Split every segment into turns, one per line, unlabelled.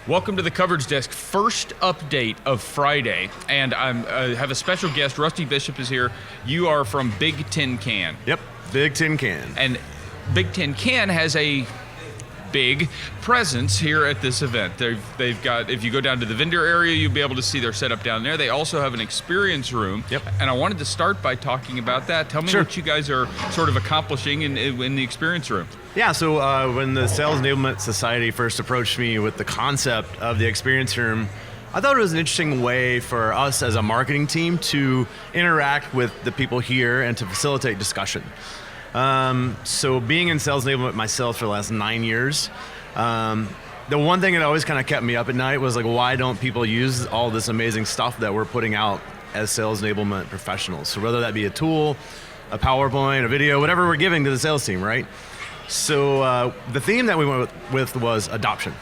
Welcome to the Coverage Desk, first update of Friday, and I have a special guest. Rusty Bishop is here. You are from Bigtincan.
Yep, Bigtincan.
And Bigtincan has a big presence here at this event. They've got, if you go down to the vendor area, you'll be able to see their setup down there. They also have an experience room.
Yep.
And I wanted to start by talking about that. Tell me
Sure.
what you guys are sort of accomplishing in the experience room.
Yeah, so when the Sales Enablement Society first approached me with the concept of the experience room, I thought it was an interesting way for us as a marketing team to interact with the people here and to facilitate discussion. So being in sales enablement myself for the last 9 years, the one thing that always kind of kept me up at night was like, why don't people use all this amazing stuff that we're putting out as sales enablement professionals? So whether that be a tool, a PowerPoint, a video, whatever we're giving to the sales team, right? So the theme that we went with was adoption.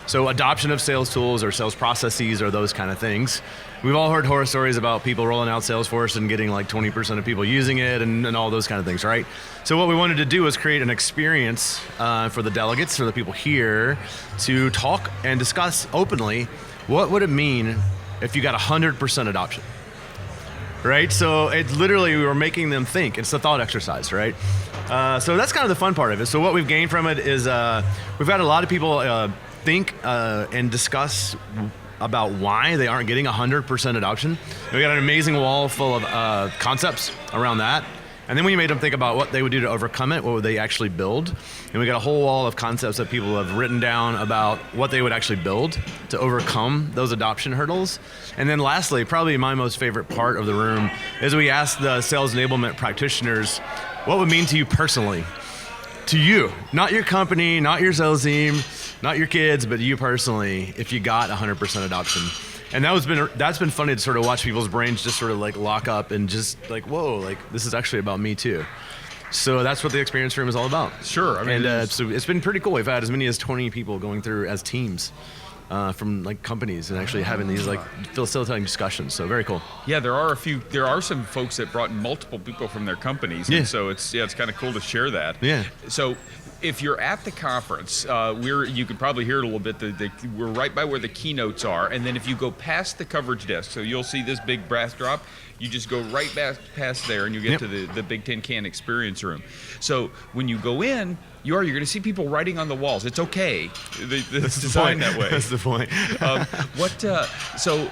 So adoption of sales tools or sales processes or those kind of things. We've all heard horror stories about people rolling out Salesforce and getting like 20% of people using it and all those kind of things, right? So what we wanted to do was create an experience for the delegates, for the people here, to talk and discuss openly what would it mean if you got 100% adoption, right? So it literally, we were making them think. It's the thought exercise, right? So that's kind of the fun part of it. So what we've gained from it is we've had a lot of people think and discuss about why they aren't getting 100% adoption. We got an amazing wall full of concepts around that. And then we made them think about what they would do to overcome it, what would they actually build. And we got a whole wall of concepts that people have written down about what they would actually build to overcome those adoption hurdles. And then lastly, probably my most favorite part of the room is we asked the sales enablement practitioners, what would mean to you personally? To you, not your company, not your sales team, not your kids, but you personally, if you got 100% adoption. And that's been funny to sort of watch people's brains just sort of like lock up and just like, whoa, like this is actually about me too. So that's what the experience room is all about.
Sure. I mean,
and so it's been pretty cool. We've had as many as 20 people going through as teams from like companies and actually having these like facilitating discussions. So very cool.
Yeah, there are some folks that brought multiple people from their companies.
Yeah.
And so it's kind of cool to share that.
Yeah.
So if you're at the conference, you can probably hear it a little bit. We're right by where the keynotes are, and then if you go past the coverage desk, so you'll see this big brass drop. You just go right past there, and you get to the Bigtincan experience room. So when you go in, you're going to see people writing on the walls. It's okay. It's designed that way.
That's the point.
So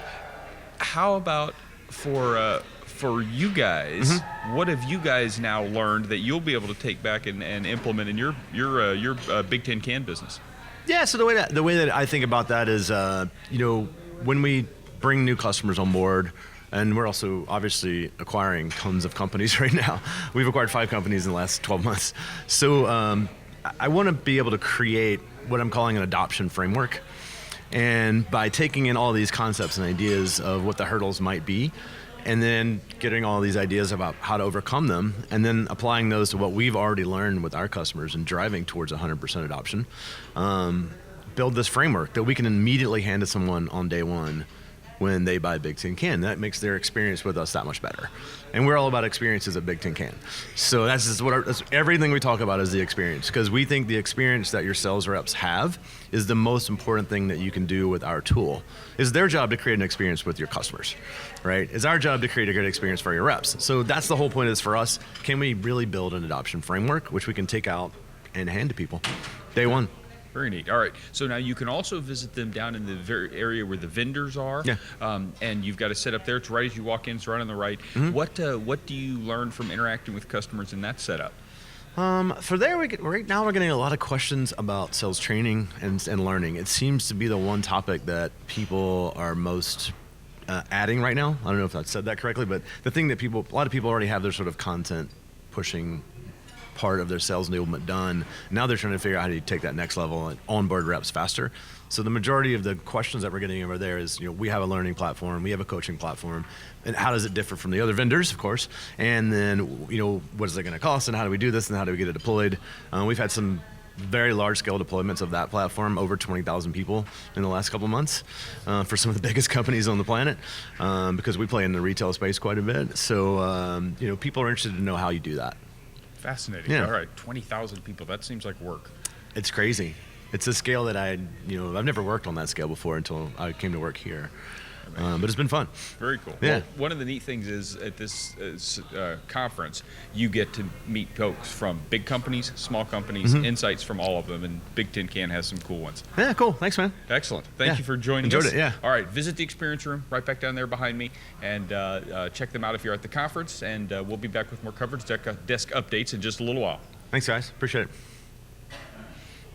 how about for you guys, what have you guys now learned that you'll be able to take back and implement in your Bigtincan business?
Yeah, so the way that I think about that is, when we bring new customers on board, and we're also obviously acquiring tons of companies right now. We've acquired 5 companies in the last 12 months. So I want to be able to create what I'm calling an adoption framework. And by taking in all these concepts and ideas of what the hurdles might be, and then getting all these ideas about how to overcome them, and then applying those to what we've already learned with our customers and driving towards 100% adoption, build this framework that we can immediately hand to someone on day one when they buy Bigtincan. That makes their experience with us that much better. And we're all about experiences at Bigtincan. So that's just that's everything we talk about is the experience, because we think the experience that your sales reps have is the most important thing that you can do with our tool. It's their job to create an experience with your customers, right? It's our job to create a good experience for your reps. So that's the whole point of this for us. Can we really build an adoption framework which we can take out and hand to people day one?
Very neat. All right. So now you can also visit them down in the very area where the vendors are. Yeah. And you've got to set up there. It's right as you walk in. It's right on the right. Mm-hmm. What do you learn from interacting with customers in that setup?
For there, right now we're getting a lot of questions about sales training and learning. It seems to be the one topic that people are most adding right now. I don't know if I said that correctly, but the thing that a lot of people already have their sort of content pushing part of their sales enablement done. Now they're trying to figure out how to take that next level and onboard reps faster. So the majority of the questions that we're getting over there is, we have a learning platform, we have a coaching platform, and how does it differ from the other vendors, of course? And then, what is it going to cost, and how do we do this, and how do we get it deployed? We've had some very large-scale deployments of that platform, over 20,000 people in the last couple of months for some of the biggest companies on the planet, because we play in the retail space quite a bit. So, people are interested to know how you do that.
Fascinating. Yeah. All right, 20,000 people. That seems like work.
It's crazy. It's a scale that I've never worked on that scale before until I came to work here. But it's been fun.
Very cool.
Yeah.
Well, one of the neat things is at this conference, you get to meet folks from big companies, small companies, insights from all of them, and Bigtincan has some cool ones.
Yeah, cool. Thanks, man.
Excellent. Thank you for joining
Enjoyed
us.
it, yeah.
All right, visit the experience room right back down there behind me, and check them out if you're at the conference, and we'll be back with more coverage desk updates in just a little while.
Thanks, guys. Appreciate it.